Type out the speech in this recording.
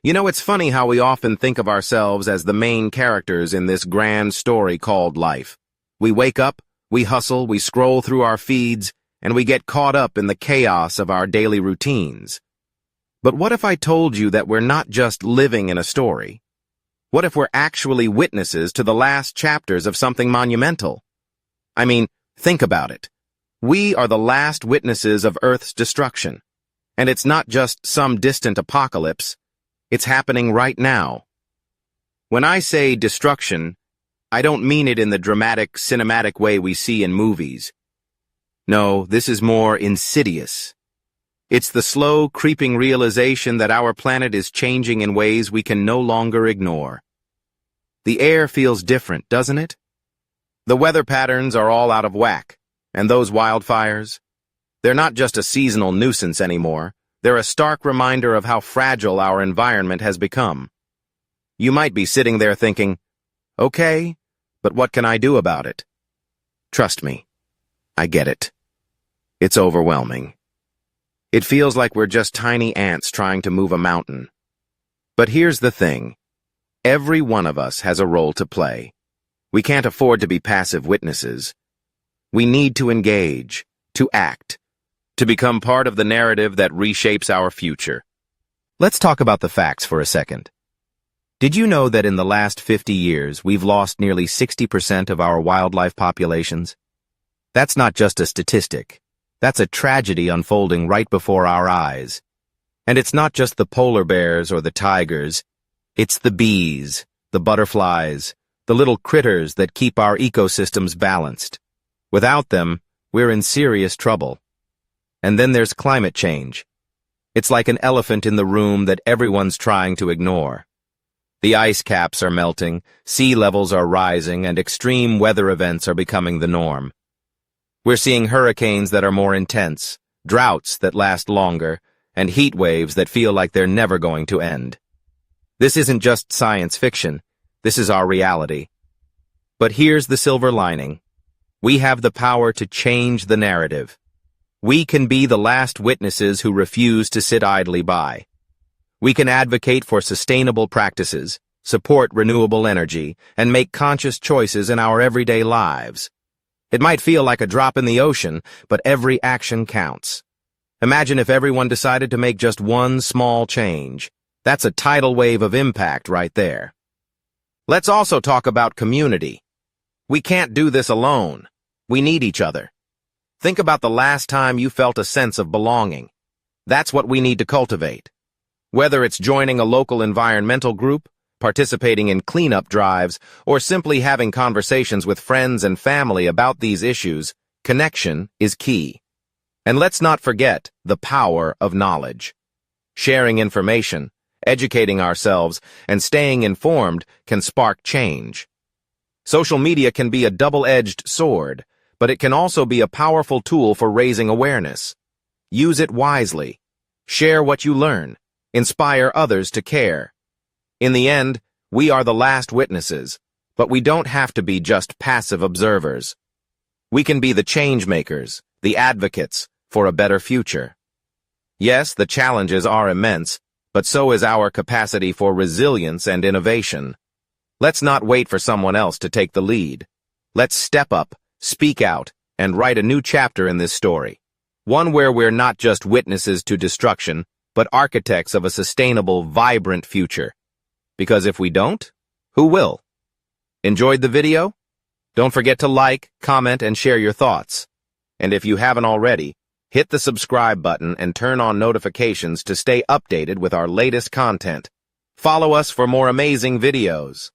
You know, it's funny how we often think of ourselves as the main characters in this grand story called life. We wake up, we hustle, we scroll through our feeds, and we get caught up in the chaos of our daily routines. But what if I told you that we're not just living in a story? What if we're actually witnesses to the last chapters of something monumental? I mean, think about it. We are the last witnesses of Earth's destruction. And it's not just some distant apocalypse. It's happening right now. When I say destruction, I don't mean it in the dramatic, cinematic way we see in movies. No, this is more insidious. It's the slow, creeping realization that our planet is changing in ways we can no longer ignore. The air feels different, doesn't it? The weather patterns are all out of whack, and those wildfires, they're not just a seasonal nuisance anymore. They're a stark reminder of how fragile our environment has become. You might be sitting there thinking, okay, but what can I do about it? Trust me, I get it. It's overwhelming. It feels like we're just tiny ants trying to move a mountain. But here's the thing. Every one of us has a role to play. We can't afford to be passive witnesses. We need to engage, to act, to become part of the narrative that reshapes our future. Let's talk about the facts for a second. Did you know that in the last 50 years, we've lost nearly 60% of our wildlife populations? That's not just a statistic. That's a tragedy unfolding right before our eyes. And it's not just the polar bears or the tigers. It's the bees, the butterflies, the little critters that keep our ecosystems balanced. Without them, we're in serious trouble. And then there's climate change. It's like an elephant in the room that everyone's trying to ignore. The ice caps are melting, sea levels are rising, and extreme weather events are becoming the norm. We're seeing hurricanes that are more intense, droughts that last longer, and heat waves that feel like they're never going to end. This isn't just science fiction. This is our reality. But here's the silver lining. We have the power to change the narrative. We can be the last witnesses who refuse to sit idly by. We can advocate for sustainable practices, support renewable energy, and make conscious choices in our everyday lives. It might feel like a drop in the ocean, but every action counts. Imagine if everyone decided to make just one small change. That's a tidal wave of impact right there. Let's also talk about community. We can't do this alone. We need each other. Think about the last time you felt a sense of belonging. That's what we need to cultivate. Whether it's joining a local environmental group, participating in cleanup drives, or simply having conversations with friends and family about these issues, connection is key. And let's not forget the power of knowledge. Sharing information, educating ourselves, and staying informed can spark change. Social media can be a double-edged sword, but it can also be a powerful tool for raising awareness. Use it wisely. Share what you learn. Inspire others to care. In the end, we are the last witnesses, but we don't have to be just passive observers. We can be the change makers, the advocates for a better future. Yes, the challenges are immense, but so is our capacity for resilience and innovation. Let's not wait for someone else to take the lead. Let's step up, speak out, and write a new chapter in this story. One where we're not just witnesses to destruction, but architects of a sustainable, vibrant future. Because if we don't, who will? Enjoyed the video? Don't forget to like, comment, and share your thoughts. And if you haven't already, hit the subscribe button and turn on notifications to stay updated with our latest content. Follow us for more amazing videos.